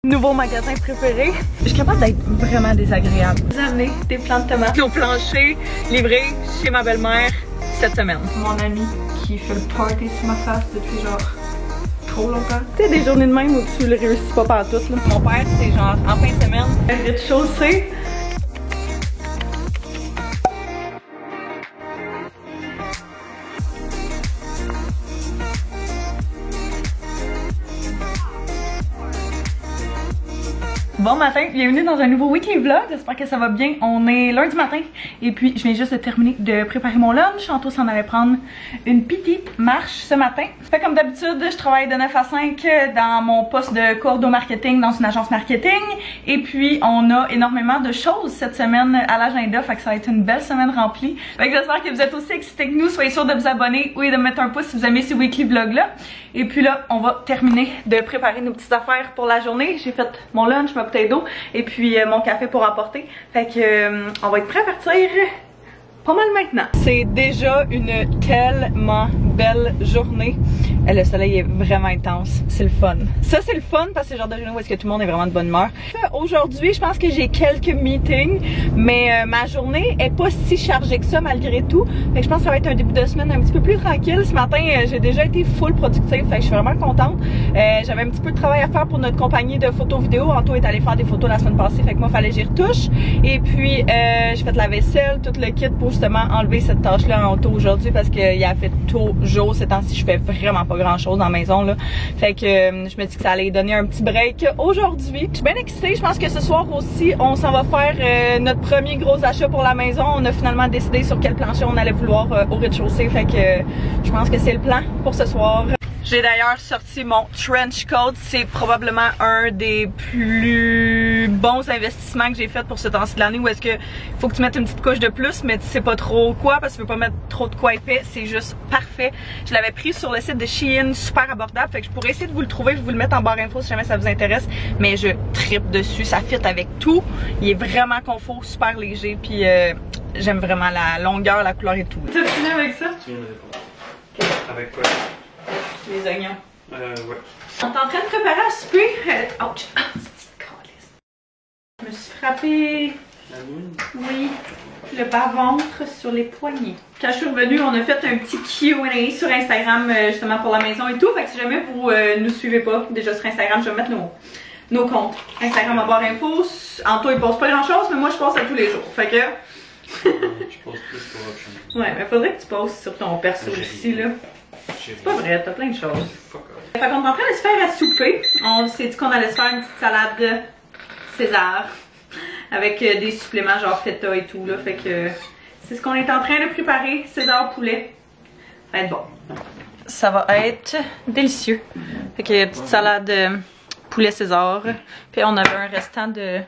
Nouveau magasin préféré. Je suis capable d'être vraiment désagréable. Vous amenez des plants de tomates. Nos planchers livrés chez ma belle-mère cette semaine. Mon ami qui fait le party sur ma face depuis genre trop longtemps. Tu sais, des journées de même où tu le réussis pas partout là. Mon père, c'est genre en fin de semaine, rez-de-chaussée. Bon matin, bienvenue dans un nouveau weekly vlog, j'espère que ça va bien. On est lundi matin et puis je viens juste de terminer de préparer mon lunch. Anto s'en allait prendre une petite marche ce matin. Fait comme d'habitude, je travaille de 9 à 5 dans mon poste de coordo marketing dans une agence marketing. Et puis on a énormément de choses cette semaine à l'agenda, fait que ça va être une belle semaine remplie. Fait que j'espère que vous êtes aussi excités que nous, soyez sûrs de vous abonner ou de mettre un pouce si vous aimez ces weekly vlogs là. Et puis là, on va terminer de préparer nos petites affaires pour la journée. J'ai fait mon lunch, ma bouteille d'eau et puis mon café pour apporter. Fait que on va être prêt à partir pas mal maintenant. C'est déjà une tellement belle journée. Le soleil est vraiment intense, c'est le fun. Ça c'est le fun parce que c'est le genre de journée où est-ce que tout le monde est vraiment de bonne humeur. Aujourd'hui, je pense que j'ai quelques meetings, mais ma journée est pas si chargée que ça malgré tout. Fait que je pense que ça va être un début de semaine un petit peu plus tranquille. Ce matin, j'ai déjà été full productive, fait que je suis vraiment contente. J'avais un petit peu de travail à faire pour notre compagnie de photos vidéo. Anto est allé faire des photos la semaine passée, fait que moi fallait que j'y retouche. Et puis j'ai fait la vaisselle, tout le kit pour justement enlever cette tâche-là en Anto aujourd'hui parce qu'il a fait toujours ces temps-ci, je fais vraiment pas grand chose dans la maison là. Fait que je me dis que ça allait donner un petit break aujourd'hui. Je suis bien excitée, je pense que ce soir aussi on s'en va faire notre premier gros achat pour la maison. On a finalement décidé sur quel plancher on allait vouloir au rez-de-chaussée. Fait que je pense que c'est le plan pour ce soir. J'ai d'ailleurs sorti mon trench coat. C'est probablement un des plus bons investissements que j'ai fait pour ce temps-ci de l'année où est-ce que faut que tu mettes une petite couche de plus mais tu sais pas trop quoi parce que tu veux pas mettre trop de quoi épais. C'est juste parfait. Je l'avais pris sur le site de Shein, super abordable. Fait que je pourrais essayer de vous le trouver, je vais vous le mettre en barre info si jamais ça vous intéresse. Mais je trippe dessus, ça fit avec tout. Il est vraiment confort, super léger puis j'aime vraiment la longueur, la couleur et tout. Tu as fini avec ça? Tu viens de répondre. Okay. Avec quoi? Les oignons. Ouais. On est en train de préparer à souper. Ouch! Je me suis frappé. La moune? Oui. Le bas-ventre sur les poignets. Quand je suis revenue, on a fait un petit Q&A sur Instagram justement pour la maison et tout. Fait que si jamais vous nous suivez pas déjà sur Instagram, je vais mettre nos comptes. Instagram en barre info. Anto il poste pas grand chose, mais moi je poste à tous les jours. Fait que. Je poste plus pour Option. Ouais, mais faudrait que tu postes sur ton perso aussi là. C'est pas vrai, t'as plein de choses. Fait qu'on est en train de se faire à souper. On s'est dit qu'on allait se faire une petite salade César avec des suppléments genre feta et tout là. Fait que c'est ce qu'on est en train de préparer, César poulet. Ça va être bon. Ça va être délicieux. Fait que petite salade poulet César. Puis on avait un restant de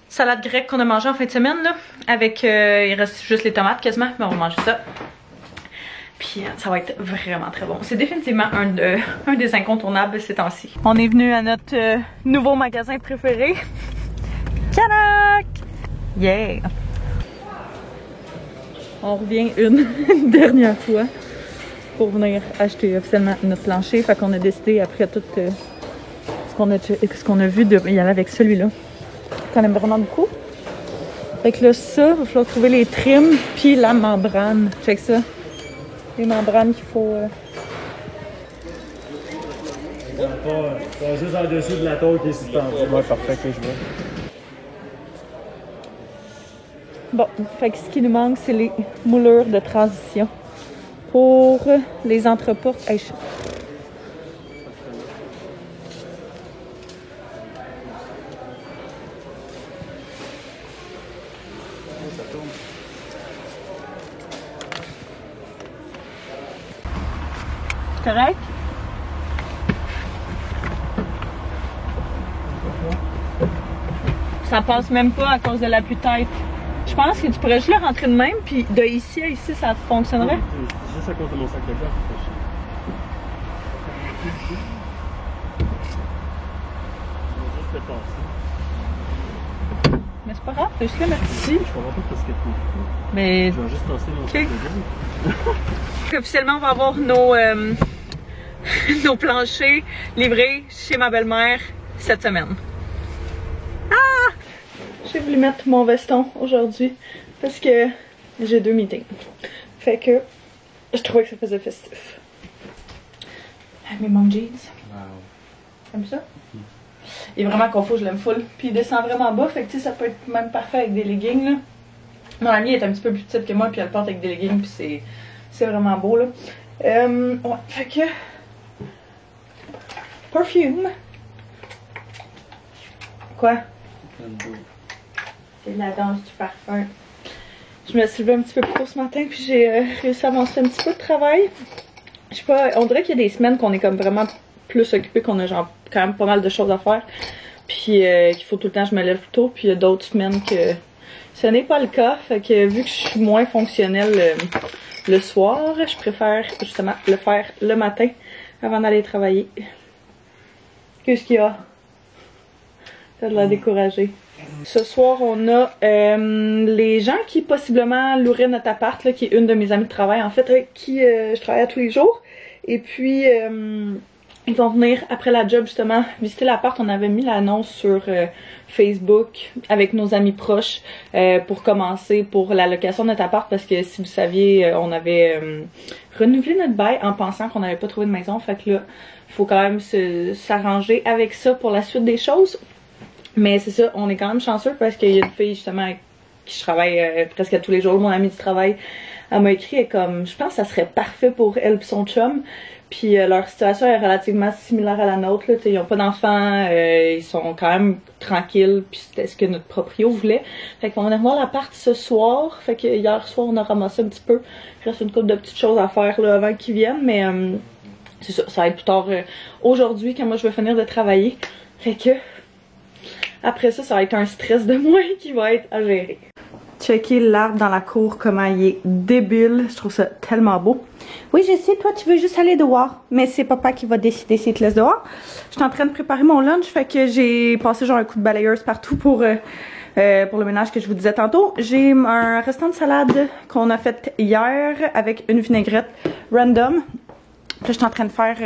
salade grecque qu'on a mangé en fin de semaine là. Avec il reste juste les tomates quasiment, mais on va manger ça. Puis ça va être vraiment très bon. C'est définitivement un des incontournables ces temps-ci. On est venu à notre nouveau magasin préféré. Canac! Yeah! On revient une dernière fois pour venir acheter officiellement notre plancher. Fait qu'on a décidé après tout ce qu'on a vu de y aller avec celui-là. Qu'on aime vraiment beaucoup. Fait que là ça, il va falloir trouver les trims puis la membrane. Check ça. Les membranes qu'il faut. Pas juste en dessous de la tôle qui est suspendue. Ouais, parfait, que je vois. Bon, fait que ce qui nous manque, c'est les moulures de transition pour les entreportes. Hey, correct? Ça passe même pas à cause de la pluie tête. Je pense que tu pourrais juste le rentrer de même, puis de ici à ici, ça fonctionnerait. Juste à cause de mon sac de carte. Je vais juste le passer. Mais c'est pas grave, fais juste le mettre ici. Je comprends pas ce que tu veux. Mais. Je vais juste passer mon sac de carte. Officiellement, on va avoir nos planchers livrés chez ma belle-mère cette semaine. Ah! J'ai voulu mettre mon veston aujourd'hui parce que j'ai 2 meetings. Fait que je trouvais que ça faisait festif. Mes mom jeans. Wow. T'aimes ça? Il est vraiment confus, je l'aime full. Puis il descend vraiment bas, fait que tu sais, ça peut être même parfait avec des leggings là. Mon amie est un petit peu plus petite que moi, puis elle porte avec des leggings, puis c'est vraiment beau là. Ouais, fait que. Perfume. Quoi? C'est la danse du parfum. Je me suis levée un petit peu plus tôt ce matin, puis j'ai réussi à avancer un petit peu de travail. Je sais pas, on dirait qu'il y a des semaines qu'on est comme vraiment plus occupé, qu'on a genre quand même pas mal de choses à faire. Puis qu'il faut tout le temps que je me lève plus tôt, puis il y a d'autres semaines que ce n'est pas le cas. Fait que vu que je suis moins fonctionnelle le soir, je préfère justement le faire le matin avant d'aller travailler. Qu'est-ce qu'il y a? T'as de la décourager. Ce soir, on a les gens qui possiblement loueraient notre appart, là, qui est une de mes amies de travail, en fait, avec qui je travaille à tous les jours. Et puis, ils vont venir après la job, justement, visiter l'appart. On avait mis l'annonce sur Facebook avec nos amis proches pour commencer pour la location de notre appart, parce que si vous saviez, on avait renouvelé notre bail en pensant qu'on n'avait pas trouvé de maison. Fait que là, il faut quand même s'arranger avec ça pour la suite des choses. Mais c'est ça, on est quand même chanceux parce qu'il y a une fille justement avec qui je travaille presque tous les jours, mon amie du travail, elle m'a écrit et comme je pense que ça serait parfait pour elle et son chum. Puis leur situation est relativement similaire à la nôtre, là. Ils n'ont pas d'enfants, ils sont quand même tranquilles, puis c'était ce que notre proprio voulait. Fait qu'on va venir voir l'appart ce soir, fait que hier soir on a ramassé un petit peu. Il reste une couple de petites choses à faire là, avant qu'ils viennent, mais c'est ça, ça va être plus tard aujourd'hui quand moi je vais finir de travailler. Fait que après ça, ça va être un stress de moins qui va être à gérer. Checker l'arbre dans la cour, comment il est débile. Je trouve ça tellement beau. Oui, je sais, toi, tu veux juste aller dehors. Mais c'est papa qui va décider s'il te laisse dehors. Je suis en train de préparer mon lunch, fait que j'ai passé genre un coup de balayeuse partout pour le ménage que je vous disais tantôt. J'ai un restant de salade qu'on a fait hier avec une vinaigrette random. Puis là, je suis en train de faire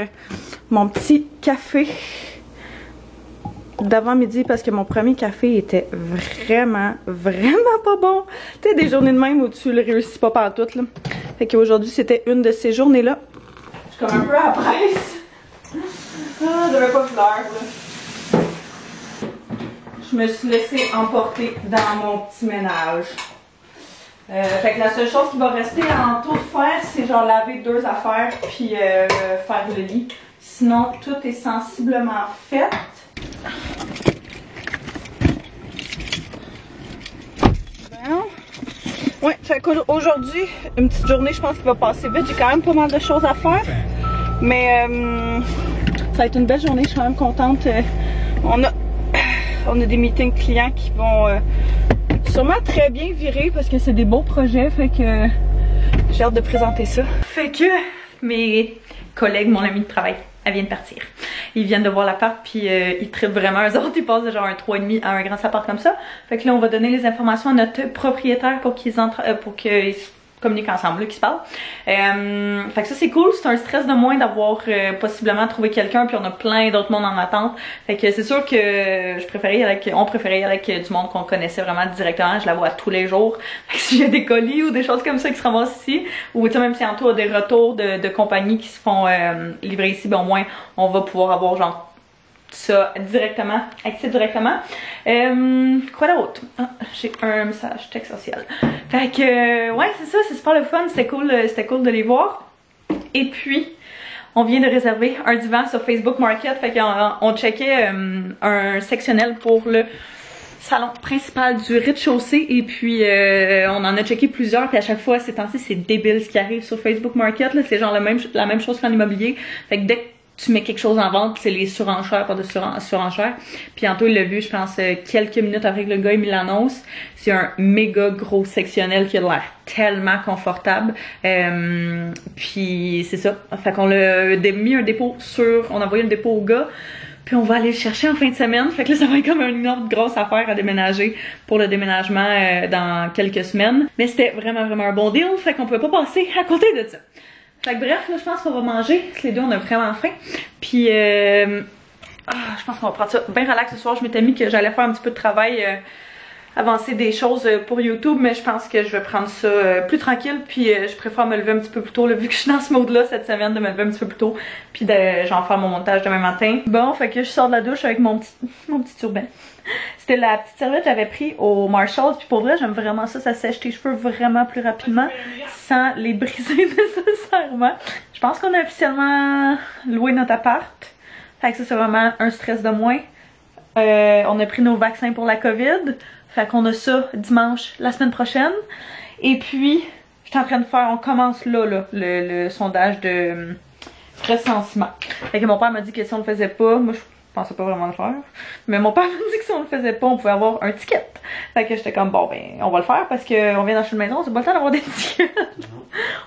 mon petit café d'avant-midi parce que mon premier café était vraiment pas bon. Tu sais, des journées de même où tu le réussis pas partout, là. Fait qu'aujourd'hui, c'était une de ces journées-là. Je suis comme un peu à la presse. Ah, j'avais pas fleur, là. Je me suis laissée emporter dans mon petit ménage. Fait que la seule chose qui va rester en tout de faire, c'est genre laver 2 affaires puis faire le lit. Sinon, tout est sensiblement fait. Ouais, fait qu'aujourd'hui, une petite journée, je pense qu'il va passer vite. J'ai quand même pas mal de choses à faire. Mais ça va être une belle journée, je suis quand même contente. On a des meetings clients qui vont sûrement très bien virer parce que c'est des beaux projets. Fait que j'ai hâte de présenter ça. Fait que mes collègues, mon ami de travail, elle vient de partir. Ils viennent de voir l'appart, puis ils trippent vraiment. Eux autres, ils passent de genre un 3,5 à un grand appart comme ça. Fait que là, on va donner les informations à notre propriétaire pour qu'ils communiquent ensemble, qu'ils se parlent. Fait que ça, c'est cool. C'est un stress de moins d'avoir possiblement trouvé quelqu'un, puis on a plein d'autres mondes en attente. Fait que c'est sûr que on préférait y aller avec du monde qu'on connaissait vraiment directement. Je la vois tous les jours. Fait que si j'ai des colis ou des choses comme ça qui se ramassent ici, ou tu sais, même si Anto a des retours de compagnies qui se font livrer ici, ben au moins, on va pouvoir avoir genre ça directement, accès directement. Quoi d'autre? Ah, j'ai un message texte social. Fait que ouais, c'est ça, c'est super le fun, c'était cool de les voir. Et puis on vient de réserver un divan sur Facebook Market, fait qu'on checkait un sectionnel pour le salon principal du rez-de-chaussée, et puis on en a checké plusieurs, puis à chaque fois ces temps-ci c'est débile ce qui arrive sur Facebook Market, là, c'est genre la même chose qu'en immobilier. Fait que dès que tu mets quelque chose en vente, c'est les surenchères par de surenchères. Puis Anto il l'a vu, je pense, quelques minutes après que le gars ait mis l'annonce. C'est un méga gros sectionnel qui a l'air tellement confortable. Puis c'est ça. Fait qu'on l'a mis un dépôt on a envoyé le dépôt au gars. Puis on va aller le chercher en fin de semaine. Fait que là, ça va être comme une autre grosse affaire à déménager pour le déménagement dans quelques semaines. Mais c'était vraiment un bon deal. Fait qu'on pouvait pas passer à côté de ça. Fait que bref, là, je pense qu'on va manger. Les deux, on a vraiment faim. Puis je pense qu'on va prendre ça bien relax ce soir. Je m'étais mis que j'allais faire un petit peu de travail, avancer des choses pour YouTube, mais je pense que je vais prendre ça plus tranquille, puis je préfère me lever un petit peu plus tôt, là, vu que je suis dans ce mode-là cette semaine, de me lever un petit peu plus tôt, puis de genre faire mon montage demain matin. Bon, fait que je sors de la douche avec mon petit turban. C'était la petite serviette que j'avais pris au Marshalls, puis pour vrai j'aime vraiment ça, ça sèche tes cheveux vraiment plus rapidement sans les briser nécessairement. Je pense qu'on a officiellement loué notre appart, fait que ça c'est vraiment un stress de moins. On a pris nos vaccins pour la COVID, fait qu'on a ça dimanche la semaine prochaine. Et puis je suis en train de faire, on commence là le sondage de recensement. Fait que mon père m'a dit que si on le faisait pas, moi je pensais pas vraiment le faire, mais mon père m'a dit que si on le faisait pas on pouvait avoir un ticket. Fait que j'étais comme bon ben on va le faire parce qu'on vient d'acheter une maison, c'est pas le temps d'avoir des tickets.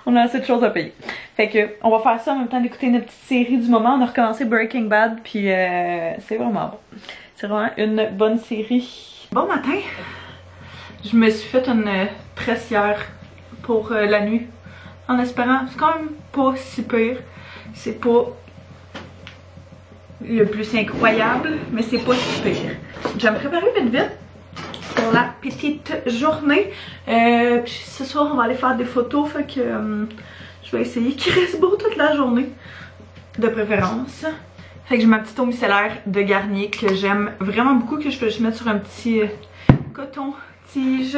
On a assez de choses à payer. Fait que on va faire ça en même temps d'écouter notre petite série du moment. On a recommencé Breaking Bad, puis c'est vraiment bon. C'est vraiment une bonne série. Bon matin, je me suis fait une tresse hier pour la nuit, en espérant, c'est quand même pas si pire, c'est pas le plus incroyable, mais c'est pas si pire. Je vais me préparer vite pour la petite journée. Puis ce soir on va aller faire des photos, fait que je vais essayer qu'il reste beau toute la journée, de préférence. Fait que j'ai ma petite eau micellaire de Garnier que j'aime vraiment beaucoup, que je peux juste mettre sur un petit coton-tige,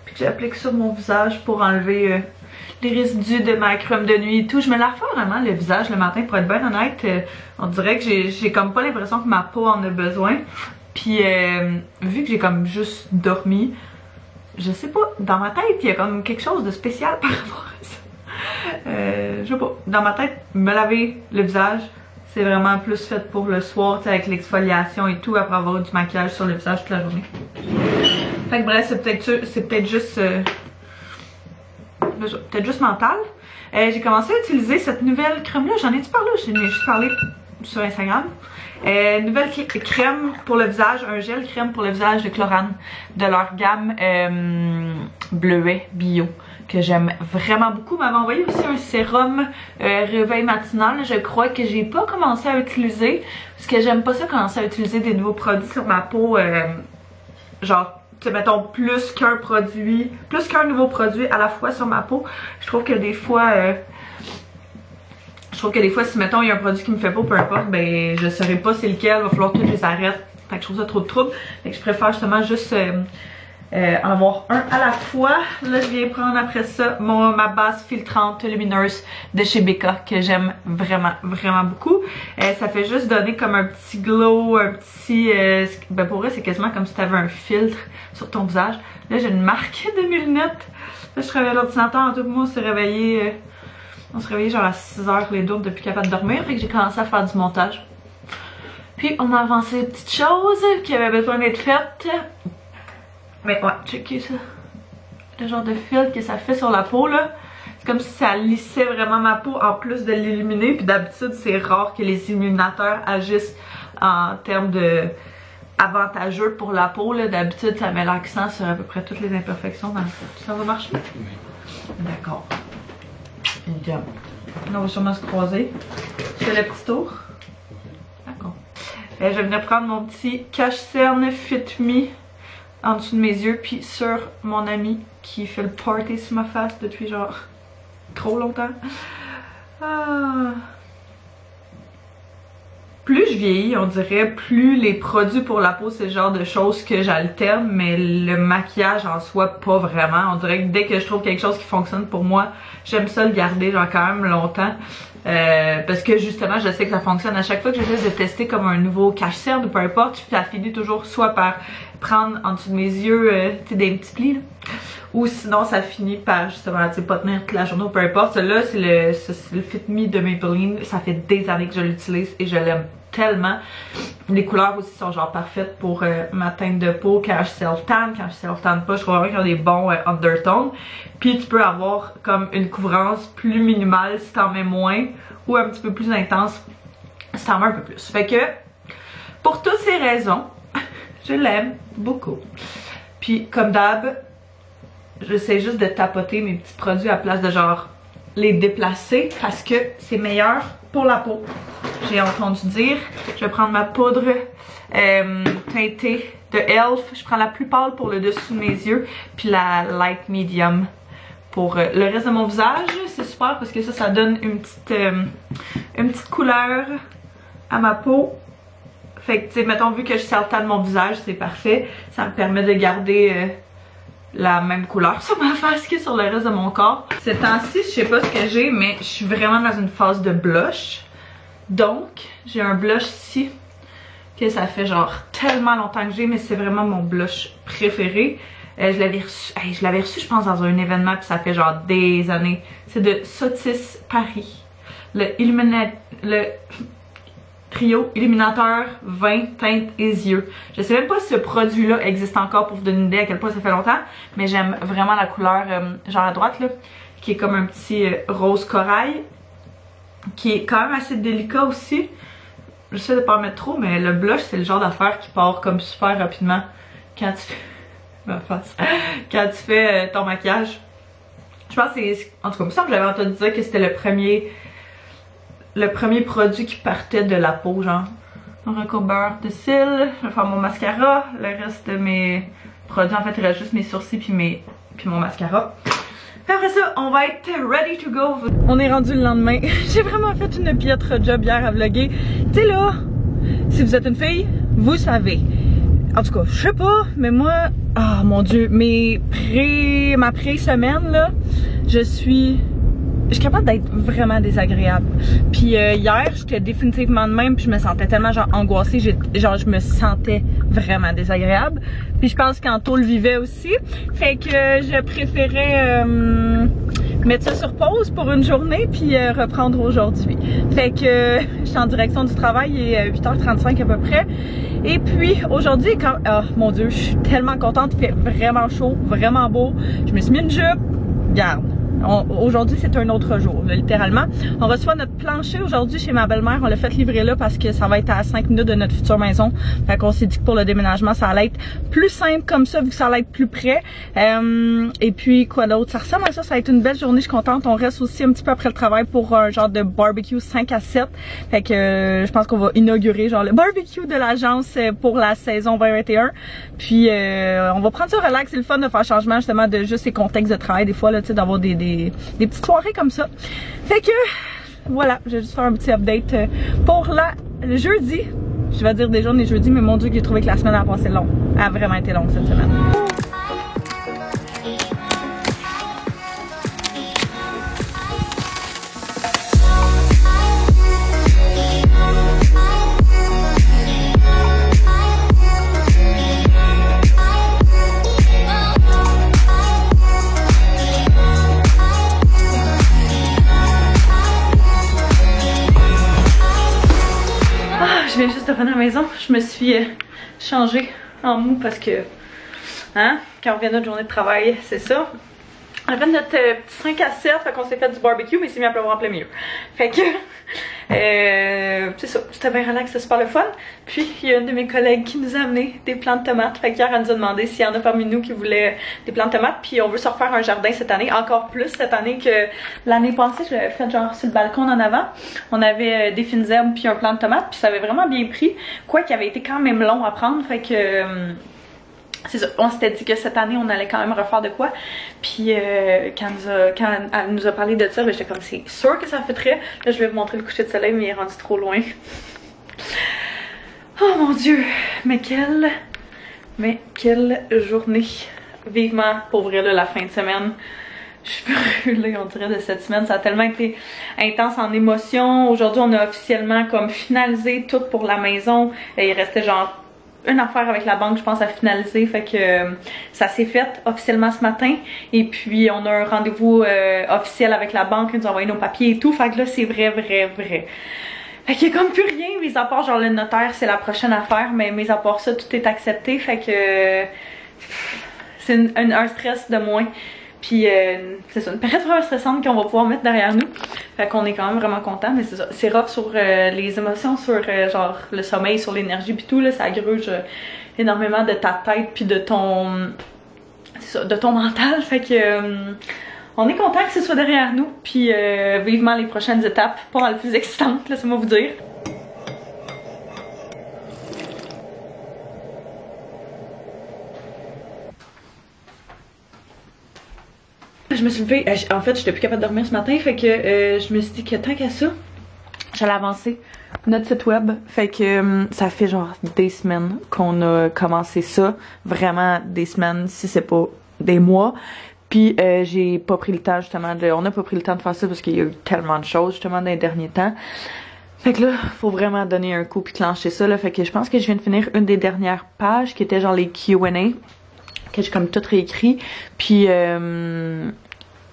puis que j'applique sur mon visage pour enlever les résidus de ma crème de nuit et tout. Je me lave pas vraiment le visage le matin, pour être bien honnête. On dirait que j'ai comme pas l'impression que ma peau en a besoin. Puis vu que j'ai comme juste dormi, je sais pas, dans ma tête il y a comme quelque chose de spécial par rapport à ça. Je sais pas, dans ma tête, me laver le visage, c'est vraiment plus fait pour le soir, tu sais, avec l'exfoliation et tout, après avoir du maquillage sur le visage toute la journée. Fait que bref, c'est peut-être juste mental. J'ai commencé à utiliser cette nouvelle crème là, j'en ai-tu parlé? J'en ai juste parlé sur Instagram. Nouvelle crème pour le visage, un gel crème pour le visage de Chlorane, de leur gamme Bleuet Bio, que j'aime vraiment beaucoup. M'avait envoyé aussi un sérum réveil matinal, je crois que j'ai pas commencé à utiliser, parce que j'aime pas ça commencer à utiliser des nouveaux produits sur ma peau, genre mettons plus qu'un produit, plus qu'un nouveau produit à la fois sur ma peau. Je trouve que des fois si mettons il y a un produit qui me fait pas, peu importe, ben je saurais pas c'est lequel, va falloir que je les arrête. Fait que je trouve ça trop de trouble. Fait que je préfère justement juste en avoir un à la fois. Là je viens prendre après ça ma base filtrante lumineuse de chez Becca, que j'aime vraiment beaucoup. Ça fait juste donner comme un petit glow, un petit ben pour vrai c'est quasiment comme si tu avais un filtre sur ton visage. Là j'ai une marque de mes lunettes. Là je travaillais à l'ordinateur, en tout cas moi on s'est réveillé genre à 6h les deux, depuis capable de dormir. Fait que j'ai commencé à faire du montage. Puis on a avancé des petites choses qui avaient besoin d'être faites. Mais ouais, checkez ça. Le genre de filtre que ça fait sur la peau là. C'est comme si ça lissait vraiment ma peau en plus de l'illuminer. Puis d'habitude c'est rare que les illuminateurs agissent en termes de avantageux pour la peau là. D'habitude ça met l'accent sur à peu près toutes les imperfections dans le fond. Ça va marcher? Oui. D'accord. Bien. On va sûrement se croiser. Je fais le petit tour. D'accord. Je vais venir prendre mon petit cache-cerne Fit Me en dessous de mes yeux, puis sur mon ami qui fait le party sur ma face depuis genre trop longtemps. Plus je vieillis, on dirait, plus les produits pour la peau, c'est le genre de choses que j'alterne, mais le maquillage en soi, pas vraiment. On dirait que dès que je trouve quelque chose qui fonctionne pour moi, j'aime ça le garder genre quand même longtemps. Parce que justement, je sais que ça fonctionne. À chaque fois que j'essaie de tester comme un nouveau cache-cerne ou peu importe, ça finit toujours soit par prendre en dessous de mes yeux des petits plis, là. Ou sinon ça finit par justement pas tenir toute la journée ou peu importe. Celui-là c'est le Fit Me de Maybelline. Ça fait des années que je l'utilise et je l'aime tellement. Les couleurs aussi sont genre parfaites pour ma teinte de peau quand je self-tan, quand je self-tan pas. Je trouve vraiment qu'ils ont des bons undertones. Puis tu peux avoir comme une couvrance plus minimale si t'en mets moins, ou un petit peu plus intense si t'en mets un peu plus. Fait que pour toutes ces raisons, je l'aime beaucoup. Puis comme d'hab, j'essaie juste de tapoter mes petits produits à place de genre les déplacer, parce que c'est meilleur pour la peau, j'ai entendu dire. Je vais prendre ma poudre teintée de Elf. Je prends la plus pâle pour le dessous de mes yeux, puis la light medium pour le reste de mon visage. C'est super parce que ça donne une petite couleur à ma peau. Fait que, tu sais, mettons, vu que je sers le temps de mon visage, c'est parfait. Ça me permet de garder la même couleur sur ma face que sur le reste de mon corps. Ces temps-ci, je sais pas ce que j'ai, mais je suis vraiment dans une phase de blush. Donc, j'ai un blush ici que ça fait genre tellement longtemps que j'ai, mais c'est vraiment mon blush préféré. Je l'avais reçu, je pense, dans un événement, puis ça fait genre des années. C'est de Sotis Paris. Le Trio Illuminateur 20 teintes et yeux. Je sais même pas si ce produit-là existe encore pour vous donner une idée à quel point ça fait longtemps, mais j'aime vraiment la couleur, genre à droite, là, qui est comme un petit rose corail, qui est quand même assez délicat aussi. J'essaie de pas en mettre trop, mais le blush, c'est le genre d'affaire qui part comme super rapidement quand tu fais ma face. Quand tu fais ton maquillage. Je pense que c'est, en tout cas, il me semble que j'avais entendu dire que c'était le premier produit qui partait de la peau, genre. Un recouvreur de cils, je vais faire mon mascara, le reste de mes produits, en fait, il reste juste mes sourcils puis mon mascara. Puis après ça, on va être ready to go. On est rendu le lendemain. J'ai vraiment fait une piètre job hier à vlogger. Tu sais là, si vous êtes une fille, vous savez. En tout cas, je sais pas, mais moi, oh mon dieu, ma pré-semaine là, je suis capable d'être vraiment désagréable. Puis hier, j'étais définitivement de même, puis je me sentais tellement genre angoissée, je me sentais vraiment désagréable. Puis je pense qu'Anto le vivait aussi. Fait que je préférais mettre ça sur pause pour une journée, puis reprendre aujourd'hui. Fait que je suis en direction du travail, il est 8h35 à peu près. Et puis aujourd'hui, oh mon dieu, je suis tellement contente, il fait vraiment chaud, vraiment beau. Je me suis mis une jupe, regarde. Aujourd'hui, c'est un autre jour, là, littéralement. On reçoit notre plancher aujourd'hui chez ma belle-mère. On l'a fait livrer là parce que ça va être à 5 minutes de notre future maison. Fait qu'on s'est dit que pour le déménagement, ça allait être plus simple comme ça, vu que ça allait être plus près. Et puis, quoi d'autre? Ça ressemble à ça. Ça va être une belle journée. Je suis contente. On reste aussi un petit peu après le travail pour un genre de barbecue 5 à 7. Fait que je pense qu'on va inaugurer genre le barbecue de l'agence pour la saison 2021. Puis, on va prendre ça relax. C'est le fun de faire changement justement de juste ces contextes de travail. Des fois, là, tu sais, d'avoir des petites soirées comme ça. Fait que voilà, je vais juste faire un petit update pour le jeudi. Je vais dire des journées jeudi, mais mon dieu que j'ai trouvé que la semaine a passé long. Elle a vraiment été longue cette semaine. Je viens juste de revenir à la maison, je me suis changée en mou parce que, hein, quand on revient de notre journée de travail, c'est ça. On a fait notre petit 5 à 7, fait qu'on s'est fait du barbecue, mais il s'est mis à pleuvoir en plein milieu. Fait que, c'est ça, c'était bien relax, c'était super le fun. Puis, il y a une de mes collègues qui nous a amené des plants de tomates. Fait qu'hier, elle nous a demandé s'il y en a parmi nous qui voulaient des plants de tomates. Puis, on veut se refaire un jardin cette année, encore plus cette année que l'année passée. Je l'avais fait genre sur le balcon en avant. On avait des fines herbes puis un plant de tomates. Puis, ça avait vraiment bien pris. Quoi qu'il avait été quand même long à prendre. Fait que... c'est ça, on s'était dit que cette année on allait quand même refaire de quoi. Puis quand elle nous a parlé de ça, ben j'étais comme c'est sûr que ça fêterait. Là je vais vous montrer le coucher de soleil mais il est rendu trop loin. Oh mon dieu, mais quelle journée. Vivement pour vrai là, la fin de semaine. Je suis brûlée on dirait de cette semaine. Ça a tellement été intense en émotion. Aujourd'hui on a officiellement comme finalisé tout pour la maison. Il restait genre une affaire avec la banque, je pense, à finaliser. Fait que ça s'est fait officiellement ce matin. Et puis, on a un rendez-vous officiel avec la banque. Ils nous ont envoyé nos papiers et tout. Fait que là, c'est vrai. Fait qu'il y a comme plus rien, mis à part genre le notaire, c'est la prochaine affaire. Mais mis à part ça, tout est accepté. Fait que c'est un stress de moins. Puis c'est ça, une période vraiment stressante qu'on va pouvoir mettre derrière nous. Fait qu'on est quand même vraiment content, mais c'est ça, c'est rough sur les émotions, sur genre le sommeil, sur l'énergie puis tout là, ça gruge énormément de ta tête puis de ton, c'est ça, de ton mental. Fait que on est content que ce soit derrière nous, puis vivement les prochaines étapes, pas mal plus excitantes, laissez-moi vous dire. Je me suis levée, en fait j'étais plus capable de dormir ce matin, fait que je me suis dit que tant qu'à ça, j'allais avancer notre site web. Fait que ça fait genre des semaines qu'on a commencé ça, vraiment des semaines si c'est pas des mois. Puis j'ai pas pris le temps justement on n'a pas pris le temps de faire ça parce qu'il y a eu tellement de choses justement dans les derniers temps. Fait que là, faut vraiment donner un coup puis clencher ça là. Fait que je pense que je viens de finir une des dernières pages qui était genre les Q&A que j'ai comme tout réécrit. Puis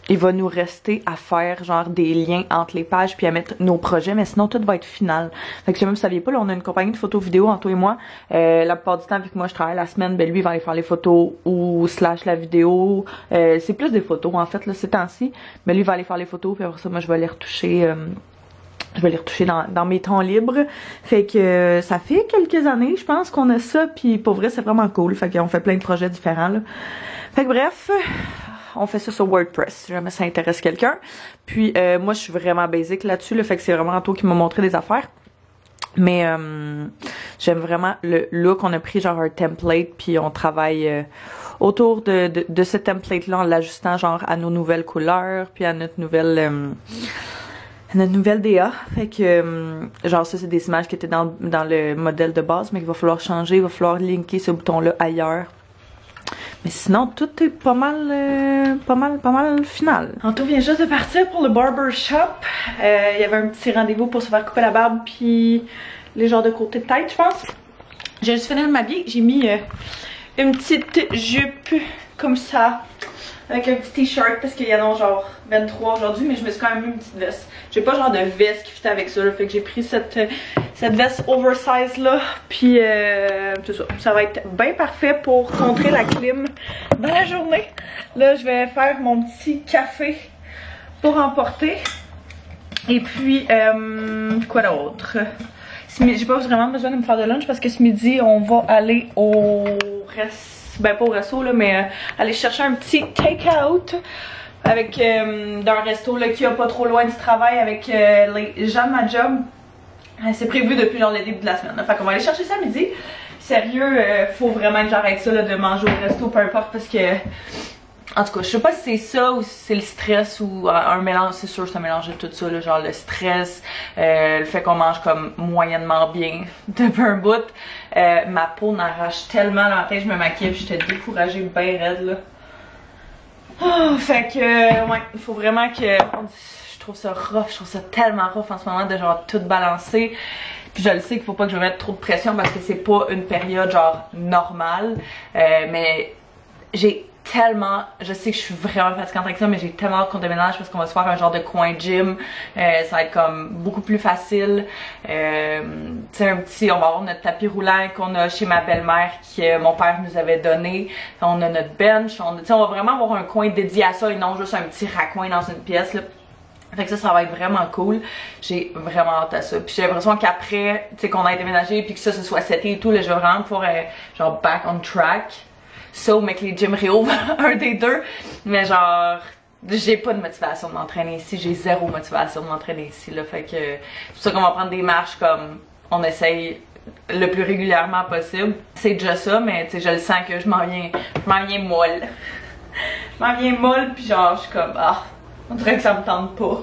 il va nous rester à faire genre des liens entre les pages puis à mettre nos projets, mais sinon tout va être final. Fait que si même vous saviez pas, là on a une compagnie de photos vidéo, Anto et moi. La plupart du temps, vu que moi je travaille la semaine, ben lui il va aller faire les photos ou slash la vidéo. C'est plus des photos en fait là ces temps-ci. Mais lui il va aller faire les photos puis après ça moi je vais les retoucher. Je vais les retoucher dans mes temps libres. Fait que ça fait quelques années, je pense qu'on a ça. Puis pour vrai, c'est vraiment cool. Fait qu'on fait plein de projets différents là. Fait que bref, on fait ça sur WordPress si jamais ça intéresse quelqu'un. Puis moi, je suis vraiment basic là-dessus. Là, fait que c'est vraiment Anto qui m'a montré des affaires. Mais j'aime vraiment le look. On a pris genre un template puis on travaille autour de ce template-là en l'ajustant genre à nos nouvelles couleurs puis à notre nouvelle DA. Fait que genre ça c'est des images qui étaient dans le modèle de base mais qu'il va falloir changer, il va falloir linker ce bouton là ailleurs. Mais sinon tout est pas mal final. Anto vient juste de partir pour le barbershop. Il y avait un petit rendez-vous pour se faire couper la barbe puis les genres de côté de tête je pense. J'ai juste fini de m'habiller, j'ai mis une petite jupe comme ça. Avec un petit t-shirt parce qu'il y en a genre 23 aujourd'hui, mais je me suis quand même mis une petite veste. J'ai pas genre de veste qui fit avec ça, là, fait que j'ai pris cette veste oversize là, puis c'est ça. Ça va être bien parfait pour contrer la clim dans la journée. Là, je vais faire mon petit café pour emporter. Et puis, quoi d'autre? J'ai pas vraiment besoin de me faire de lunch parce que ce midi, on va aller au restaurant. Ben pas au resto là, mais aller chercher un petit take-out avec d'un resto là qui a pas trop loin du travail avec les gens de ma job. C'est prévu depuis genre le début de la semaine. Fait qu'on va aller chercher ça à midi. Sérieux, faut vraiment que j'arrête ça là, de manger au resto, peu importe parce que en tout cas, je sais pas si c'est ça ou si c'est le stress ou un mélange, c'est sûr que c'est un mélange de tout ça, là, genre le stress, le fait qu'on mange comme moyennement bien depuis un bout. Ma peau n'arrache tellement le matin, je me maquille et j'étais découragée bien raide là. Oh, fait que, ouais, il faut vraiment que, je trouve ça rough, je trouve ça tellement rough en ce moment de genre tout balancer. Puis je le sais qu'il faut pas que je me mette trop de pression parce que c'est pas une période genre normale, mais j'ai tellement, je sais que je suis vraiment fatigante avec ça, mais j'ai tellement hâte qu'on déménage parce qu'on va se faire un genre de coin gym, ça va être comme beaucoup plus facile. Tu sais, on va avoir notre tapis roulant qu'on a chez ma belle-mère que mon père nous avait donné, on a notre bench, on va vraiment avoir un coin dédié à ça et non juste un petit raccoin dans une pièce là. Fait que ça va être vraiment cool. J'ai vraiment hâte à ça. Puis j'ai l'impression qu'après, tu sais, qu'on ait déménagé puis que ça se soit seté et tout, là, je vais vraiment pouvoir genre back on track. Mais que les gyms réouvrent, un des deux. Mais genre, j'ai pas de motivation de m'entraîner ici. J'ai zéro motivation de m'entraîner ici, là. Fait que c'est pour ça qu'on va prendre des marches comme on essaye le plus régulièrement possible. C'est déjà ça, mais tu sais, je le sens que je m'en viens molle. Je m'en viens molle, puis genre, je suis comme, ah, on dirait que ça me tente pas.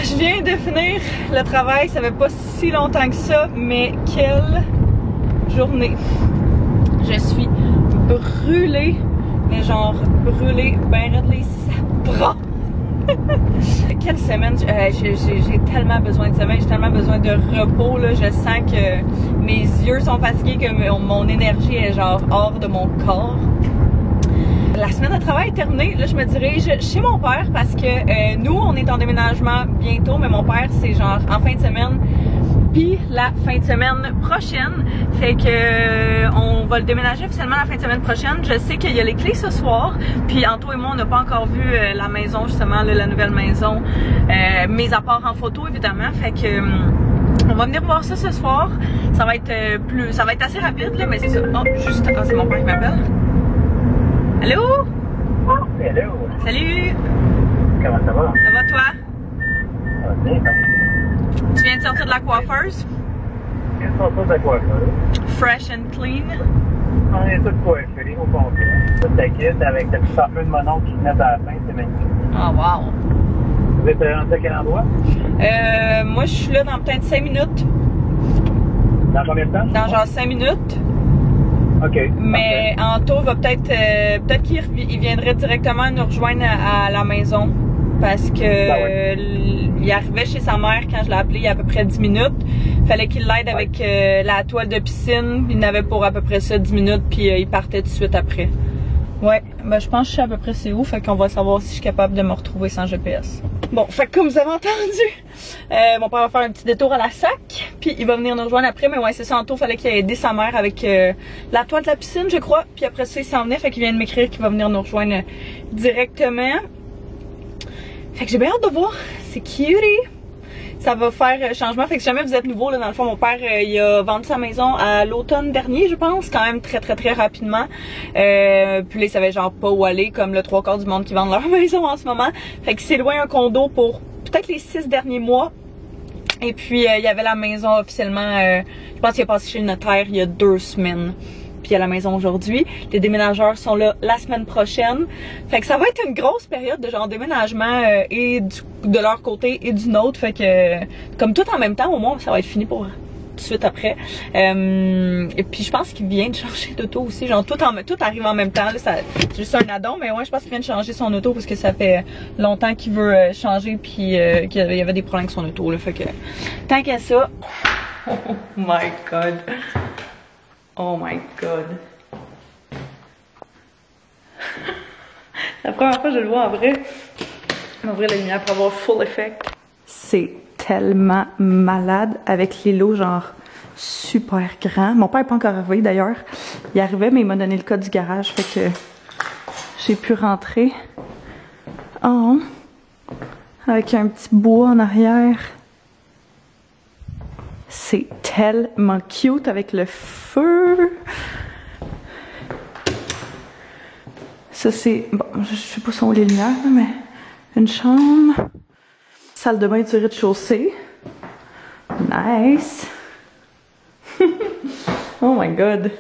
Je viens de finir le travail, ça fait pas si longtemps que ça, mais quelle journée! Je suis brûlée, mais genre brûlée, ben raide là ici, ça prend! Quelle semaine! J'ai tellement besoin de sommeil, j'ai tellement besoin de repos, là, je sens que mes yeux sont fatigués, que mon énergie est genre hors de mon corps. La semaine de travail est terminée, là je me dirige chez mon père parce que nous on est en déménagement bientôt, mais mon père c'est genre en fin de semaine puis la fin de semaine prochaine, fait que on va le déménager officiellement la fin de semaine prochaine. Je sais qu'il y a les clés ce soir, puis Anto et moi on n'a pas encore vu la maison justement, là, la nouvelle maison, mis à part en photo évidemment, fait que On va venir voir ça ce soir. Ça va être ça va être assez rapide là, mais c'est ça. Oh, juste, ah, c'est mon père qui m'appelle. Allô? Hello. Salut! Comment ça va? Ça va toi? Ça va bien, Tu viens de sortir de la coiffeuse? Qu'est-ce qu'on fait de quoi, ça? Fresh and clean. On est tous coiffés au complet. Toute ta kit avec le petit parfum de mon oncle qui venait à la fin, c'est magnifique. Oh wow! Vous êtes rendu à quel endroit? Moi je suis là dans peut-être 5 minutes. Dans combien de temps? Dans genre 5 minutes. OK. Mais Anto va peut-être qu'il viendrait directement nous rejoindre à la maison. Parce que il arrivait chez sa mère quand je l'ai appelé il y a à peu près 10 minutes. Fallait qu'il l'aide avec la toile de piscine. Il n'avait pour à peu près ça 10 minutes puis il partait tout de suite après. Ouais, ben je pense que je sais à peu près c'est où, fait qu'on va savoir si je suis capable de me retrouver sans GPS. Bon, fait que comme vous avez entendu, mon père va faire un petit détour à la SAC, puis il va venir nous rejoindre après, mais ouais, c'est ça, Anto, fallait qu'il ait aidé sa mère avec la toile de la piscine, je crois, puis après ça, il s'en venait, fait qu'il vient de m'écrire qu'il va venir nous rejoindre directement. Fait que j'ai bien hâte de voir, c'est cutie! Ça va faire changement, fait que si jamais vous êtes nouveau, là, dans le fond, mon père, il a vendu sa maison à l'automne dernier, je pense, quand même très rapidement. Puis là, il savait genre pas où aller, comme le 3/4 du monde qui vendent leur maison en ce moment. Fait qu'il s'est loué un condo pour peut-être les 6 derniers mois. Et puis, il y avait la maison officiellement, je pense qu'il est passé chez le notaire il y a 2 semaines. Puis il y a la maison aujourd'hui. Les déménageurs sont là la semaine prochaine. Fait que ça va être une grosse période de genre déménagement et de leur côté et du nôtre. Fait que comme tout en même temps, au moins ça va être fini pour tout de suite après. Et puis je pense qu'il vient de changer d'auto aussi. Genre tout arrive en même temps. Là, c'est juste un addon, mais ouais, je pense qu'il vient de changer son auto parce que ça fait longtemps qu'il veut changer puis qu'il y avait des problèmes avec son auto. Là, fait que tant qu'à ça. Oh my god. Oh my god. La première fois que je le vois en vrai. Je vais ouvrir la lumière pour avoir full effect. C'est tellement malade avec les lots genre super grands. Mon père n'est pas encore arrivé d'ailleurs. Il arrivait mais il m'a donné le code du garage fait que j'ai pu rentrer. Oh. Avec un petit bois en arrière. C'est tellement cute avec le feu. Ça c'est... Bon, je sais pas si on les lumières, mais... Une chambre. Salle de bain du rez-de-chaussée. Nice. Oh my god.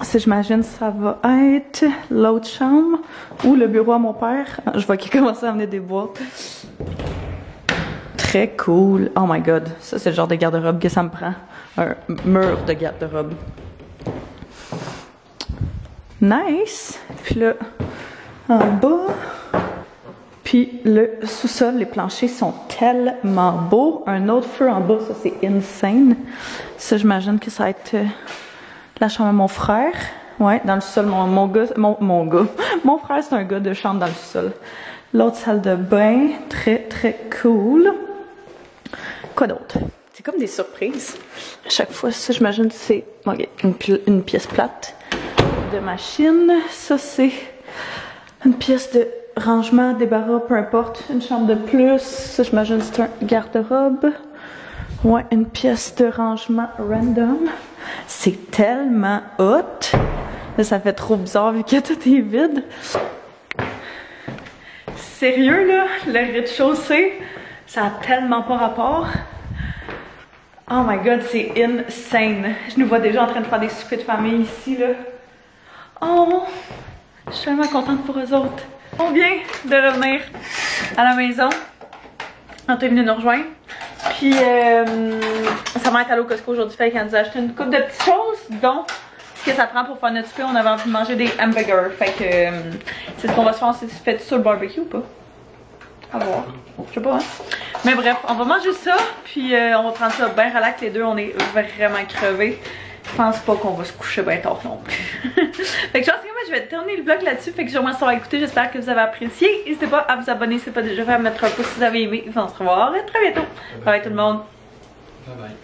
Ça, j'imagine, ça va être l'autre chambre ou le bureau à mon père. Je vois qu'il commence à amener des boîtes. Très cool. Oh my god. Ça, c'est le genre de garde-robe que ça me prend. Un mur de garde-robe. Nice. Puis là, en bas. Puis le sous-sol, les planchers sont tellement beaux. Un autre feu en bas, ça c'est insane. Ça, j'imagine que ça va être la chambre à mon frère. Ouais, dans le sous-sol, mon gars. Mon frère, c'est un gars de chambre dans le sous-sol. L'autre salle de bain, très cool. Quoi d'autre? C'est comme des surprises. À chaque fois, ça, j'imagine que c'est okay, une pièce plate de machine. Ça, c'est une pièce de rangement, débarras, peu importe. Une chambre de plus. Ça, j'imagine que c'est un garde-robe. Ouais, une pièce de rangement random. C'est tellement hot. Là, ça fait trop bizarre vu que tout est vide. Sérieux, là, le rez-de-chaussée, ça a tellement pas rapport. Oh my god, c'est insane. Je nous vois déjà en train de faire des soupers de famille ici, là. Oh, je suis tellement contente pour eux autres. On vient de revenir à la maison. On est venu nous rejoindre. Puis, sa mère est allée au Costco aujourd'hui, fait qu'elle nous a acheté une couple de petites choses, dont ce que ça prend pour faire notre souper. On avait envie de manger des hamburgers. Fait que c'est ce qu'on va se faire. C'est fait sur le barbecue ou pas? À voir. Je sais pas, hein. Mais bref, on va manger ça. Puis on va prendre ça bien relax. Les deux, on est vraiment crevés. Je pense pas qu'on va se coucher bien tard non plus. Fait que je pense que moi je vais terminer le vlog là-dessus. Fait que je vous remercie d'avoir écouté. J'espère que vous avez apprécié. N'hésitez pas à vous abonner si ce n'est pas déjà fait, à mettre un pouce si vous avez aimé. On se revoit très bientôt. Bye bye tout le monde. Bye bye.